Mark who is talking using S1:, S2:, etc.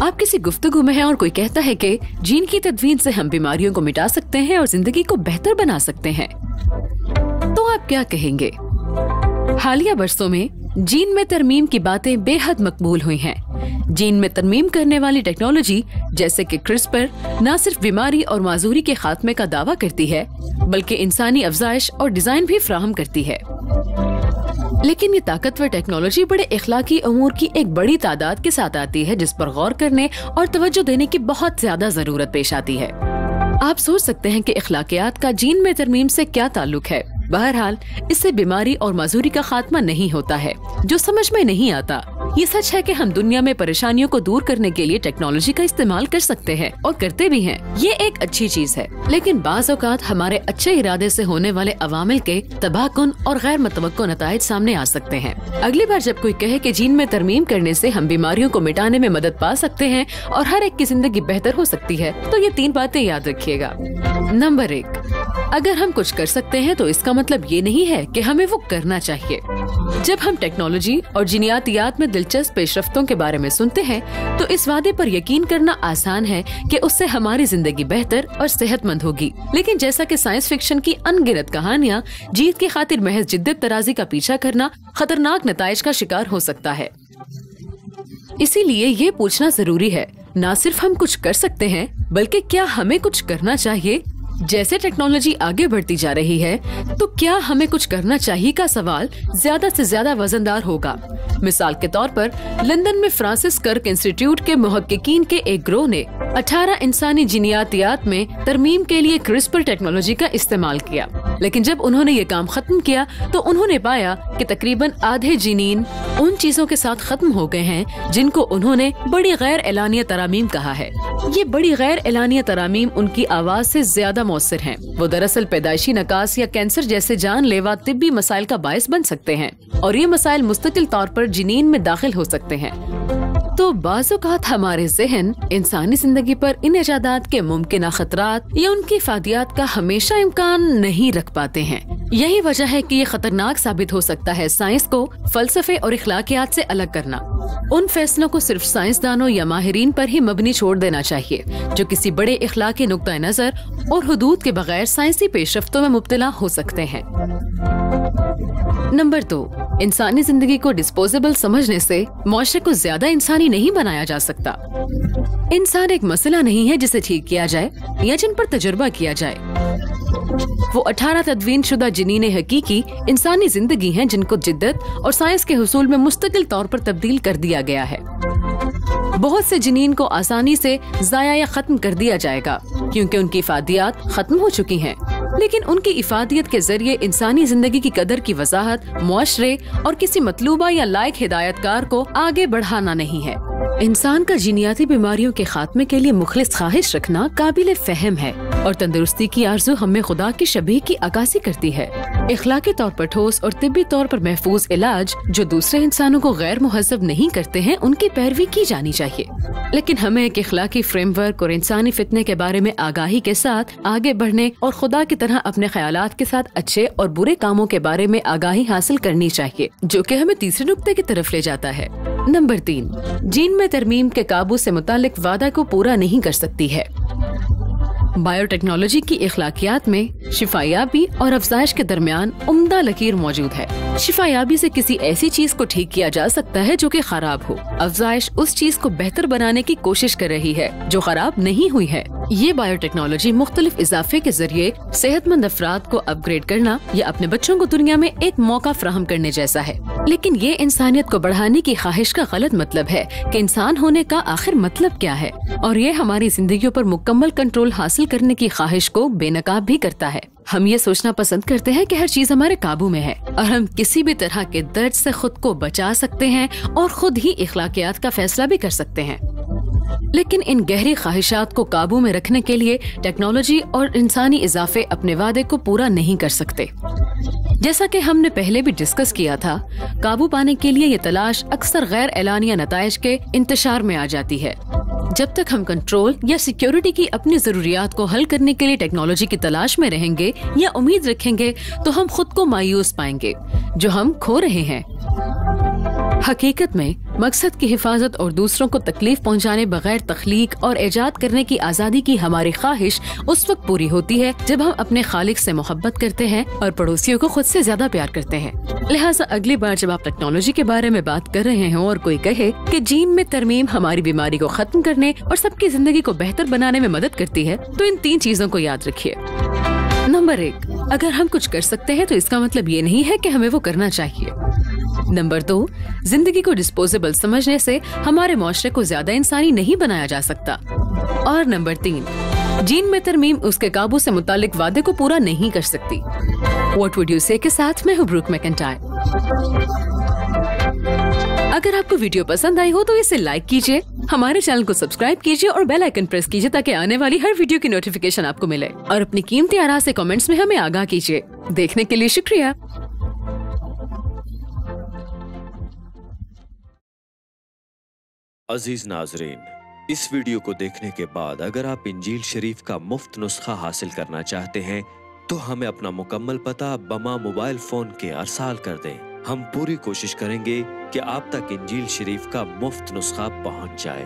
S1: आप किसी गुफ्तगू में हैं और कोई कहता है कि जीन की तदवीन से हम बीमारियों को मिटा सकते हैं और जिंदगी को बेहतर बना सकते हैं, तो आप क्या कहेंगे? हालिया बरसों में जीन में तरमीम की बातें बेहद मकबूल हुई हैं। जीन में तरमीम करने वाली टेक्नोलॉजी जैसे कि क्रिस्पर न सिर्फ बीमारी और माजूरी के खात्मे का दावा करती है, बल्कि इंसानी अफजाइश और डिजाइन भी फ्राहम करती है। लेकिन ये ताकतवर टेक्नोलॉजी बड़े इखलाकी अमूर की एक बड़ी तादाद के साथ आती है, जिस पर गौर करने और तवज्जो देने की बहुत ज्यादा जरूरत पेश आती है। आप सोच सकते हैं कि इखलाकियात का जीन में तरमीम से क्या ताल्लुक है। बहरहाल इससे बीमारी और माजूरी का खात्मा नहीं होता है, जो समझ में नहीं आता। ये सच है कि हम दुनिया में परेशानियों को दूर करने के लिए टेक्नोलॉजी का इस्तेमाल कर सकते हैं और करते भी हैं। ये एक अच्छी चीज है, लेकिन बाज़ औक़ात हमारे अच्छे इरादे से होने वाले अवामिल के तबाहकुन और गैर मुतवक्को नताइज सामने आ सकते हैं। अगली बार जब कोई कहे कि जीन में तरमीम करने से हम बीमारियों को मिटाने में मदद पा सकते हैं और हर एक की जिंदगी बेहतर हो सकती है, तो ये 3 बातें याद रखिएगा। नंबर 1, अगर हम कुछ कर सकते हैं तो इसका मतलब ये नहीं है कि हमें वो करना चाहिए। जब हम टेक्नोलॉजी और जीनियातियात में दिलचस्प पेशरफ्तों के बारे में सुनते हैं, तो इस वादे पर यकीन करना आसान है कि उससे हमारी जिंदगी बेहतर और सेहतमंद होगी। लेकिन जैसा कि साइंस फिक्शन की अनगिनत कहानियाँ, जीत की खातिर महज जिद्दत तराजी का पीछा करना खतरनाक नताइज का शिकार हो सकता है। इसीलिए ये पूछना जरूरी है, न सिर्फ हम कुछ कर सकते हैं, बल्कि क्या हमें कुछ करना चाहिए। जैसे टेक्नोलॉजी आगे बढ़ती जा रही है, तो क्या हमें कुछ करना चाहिए का सवाल ज्यादा से ज्यादा वजनदार होगा। मिसाल के तौर पर लंदन में फ्रांसिस कर्क इंस्टीट्यूट के मुहक्किकीन के एक ग्रोह ने 18 इंसानी जीनियातियात में तरमीम के लिए क्रिस्पर टेक्नोलॉजी का इस्तेमाल किया। लेकिन जब उन्होंने ये काम खत्म किया, तो उन्होंने पाया कि तकरीबन आधे जीनीन उन चीजों के साथ खत्म हो गए हैं जिनको उन्होंने बड़ी गैर एलानिया तरामीम कहा है। ये बड़ी गैर एलानिया तरामीम उनकी आवाज से ज्यादा मौसर हैं। वो दरअसल पैदाइशी नकास या कैंसर जैसे जानलेवा तिब्बी मसाइल का बायस बन सकते हैं, और ये मसाइल मुस्तकिल तौर पर जिनीन में दाखिल हो सकते हैं। तो बाज़-औक़ात हमारे ज़हन इंसानी जिंदगी पर इन इजादात के मुमकिन खतरात या उनकी फादियात का हमेशा इम्कान नहीं रख पाते हैं। यही वजह है कि ये खतरनाक साबित हो सकता है साइंस को फलसफे और इखलाकियात से अलग करना। उन फैसलों को सिर्फ साइंसदानों या माहिरीन पर ही मबनी छोड़ देना चाहिए, जो किसी बड़े इखलाकी नुक्ता नजर और हुदूद के बगैर साइंसी पेशरफ्तों में मुब्तला हो सकते हैं। नंबर 2, इंसानी जिंदगी को डिस्पोजेबल समझने से मुआशरे को ज्यादा इंसानी नहीं बनाया जा सकता। इंसान एक मसला नहीं है जिसे ठीक किया जाए या जिन पर तजुर्बा किया जाए। वो 18 तदवीन शुदा जिनीने हकीकी इंसानी जिंदगी हैं, जिनको जिद्दत और साइंस के हुसूल में मुस्तकिल तौर पर तब्दील कर दिया गया है। बहुत से जिनीन को आसानी से जाया या खत्म कर दिया जाएगा, क्योंकि उनकी इफादियात खत्म हो चुकी हैं। लेकिन उनकी इफादियत के जरिए इंसानी जिंदगी की कदर की वजाहत मुआशरे और किसी मतलूबा या लायक हिदायतकार को आगे बढ़ाना नहीं है। इंसान का जीनियाती बीमारियों के खात्मे के लिए मुखलिस ख्वाहिश रखना काबिल फहम है, और तंदुरुस्ती की आरज़ू हमें खुदा की शबीह की अक्कासी करती है। इखलाकी तौर पर ठोस और तिब्बी तौर पर महफूज इलाज जो दूसरे इंसानों को गैर मुहज़्ज़ब नहीं करते हैं, उनकी पैरवी की जानी चाहिए। लेकिन हमें एक इखलाकी फ्रेमवर्क और इंसानी फितने के बारे में आगाही के साथ आगे बढ़ने और खुदा की तरह अपने ख्यालात के साथ अच्छे और बुरे कामों के बारे में आगाही हासिल करनी चाहिए, जो कि हमें तीसरे नुक्ते की तरफ ले जाता है। नंबर 3, जीन में तरमीम के काबू से मुतालिक वादा को पूरा नहीं कर सकती है। बायोटेक्नोलॉजी की इखलाकियात में शिफायाबी और अफजाइश के दरमियान उम्दा लकीर मौजूद है। शिफायाबी से किसी ऐसी चीज को ठीक किया जा सकता है जो कि खराब हो। अफजाइश उस चीज को बेहतर बनाने की कोशिश कर रही है जो खराब नहीं हुई है। ये बायोटेक्नोलॉजी मुख्तलिफ इजाफे के जरिए सेहतमंद अफराद को अपग्रेड करना या अपने बच्चों को दुनिया में एक मौका फराहम करने जैसा है। लेकिन ये इंसानियत को बढ़ाने की ख्वाहिश का गलत मतलब है कि इंसान होने का आखिर मतलब क्या है, और ये हमारी जिंदगियों पर मुकम्मल कंट्रोल हासिल करने की ख्वाहिश को बेनकाब भी करता है। हम ये सोचना पसंद करते हैं कि हर चीज हमारे काबू में है और हम किसी भी तरह के दर्द से खुद को बचा सकते हैं और खुद ही इखलाकियात का फैसला भी कर सकते हैं। लेकिन इन गहरी ख्वाहिशात को काबू में रखने के लिए टेक्नोलॉजी और इंसानी इजाफे अपने वादे को पूरा नहीं कर सकते। जैसा कि हमने पहले भी डिस्कस किया था, काबू पाने के लिए ये तलाश अक्सर गैर एलानिया नताइज के इंतशार में आ जाती है। जब तक हम कंट्रोल या सिक्योरिटी की अपनी जरूरियात को हल करने के लिए टेक्नोलॉजी की तलाश में रहेंगे या उम्मीद रखेंगे, तो हम खुद को मायूस पाएंगे जो हम खो रहे हैं। हकीकत में मकसद की हिफाजत और दूसरों को तकलीफ पहुंचाने बगैर तख्लीक और इजाद करने की आज़ादी की हमारी ख्वाहिश उस वक्त पूरी होती है जब हम अपने खालिक से मोहब्बत करते हैं और पड़ोसियों को खुद से ज्यादा प्यार करते हैं। लिहाजा अगली बार जब आप टेक्नोलॉजी के बारे में बात कर रहे हों और कोई कहे कि जीन में तरमीम हमारी बीमारी को खत्म करने और सबकी जिंदगी को बेहतर बनाने में मदद करती है, तो इन 3 चीजों को याद रखिए। नंबर 1, अगर हम कुछ कर सकते हैं तो इसका मतलब ये नहीं है कि हमें वो करना चाहिए। नंबर 2, जिंदगी को डिस्पोजेबल समझने से हमारे मुआशरे को ज्यादा इंसानी नहीं बनाया जा सकता। और नंबर 3, जीन में तरमीम उसके काबू से मुतालिक वादे को पूरा नहीं कर सकती। व्हाट वुड यू से के साथ मैं हूँ ब्रूक मैकेंटायर। अगर आपको वीडियो पसंद आई हो तो इसे लाइक कीजिए, हमारे चैनल को सब्सक्राइब कीजिए और बेल आइकन प्रेस कीजिए ताकि आने वाली हर वीडियो की नोटिफिकेशन आपको मिले। और अपनी कीमती आरा से कमेंट्स में हमें आगाह कीजिए। देखने के लिए शुक्रिया।
S2: अजीज नाजरीन, इस वीडियो को देखने के बाद अगर आप इंजील शरीफ का मुफ्त नुस्खा हासिल करना चाहते हैं तो हमें अपना मुकम्मल पता बमा मोबाइल फोन के अरसाल कर दें। हम पूरी कोशिश करेंगे कि आप तक इंजील शरीफ का मुफ्त नुस्खा पहुंच जाए।